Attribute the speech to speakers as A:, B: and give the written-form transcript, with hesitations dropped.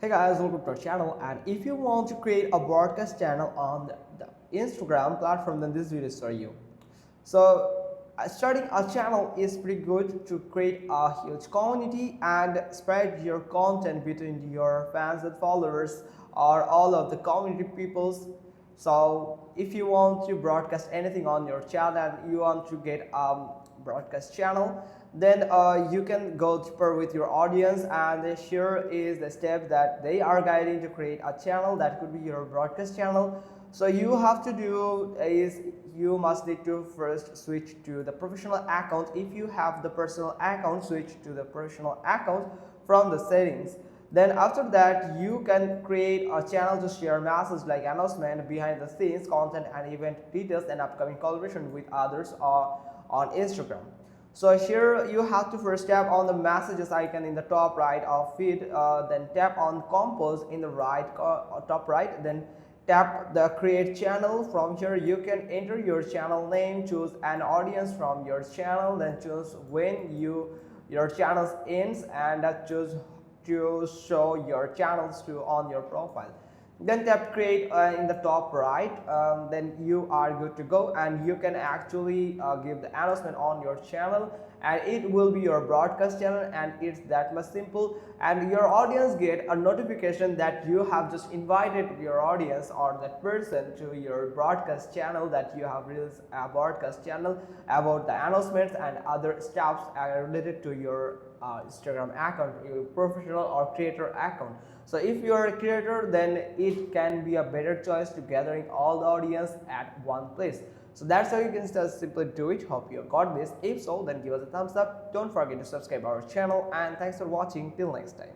A: Hey guys, welcome to our channel. And if you want to create a broadcast channel on the Instagram platform, then this video is for you. Starting a channel is pretty good to create a huge community and spread your content between your fans and followers or all of the community peoples. So if you want to broadcast anything on your channel and you want to get a broadcast channel, then you can go deeper with your audience, and here is the step that they are guiding to create a channel that could be your broadcast channel. So you have to do is you must need to first switch to the professional account. If you have the personal account, switch to the professional account from the settings. Then after that, you can create a channel to share messages like announcement, behind the scenes content, and event details and upcoming collaboration with others on Instagram. So here you have to first tap on the messages icon in the top right of feed, then tap on compose in the top right, then tap the create channel. From here you can enter your channel name, choose an audience from your channel, then choose when your channel ends, and choose to show your channels to on your profile. Then tap create in the top right. Then you are good to go, and you can actually give the announcement on your channel, and it will be your broadcast channel, and it's that much simple. And your audience get a notification that you have just invited your audience or that person to your broadcast channel, that you have released a broadcast channel about the announcements and other stuffs related to your Instagram account, your professional or creator account. So if you are a creator, then it can be a better choice to gathering all the audience at one place. So that's how you can just simply do it. Hope you got this. If so, then give us a thumbs up. Don't forget to subscribe our channel, and thanks for watching. Till next time.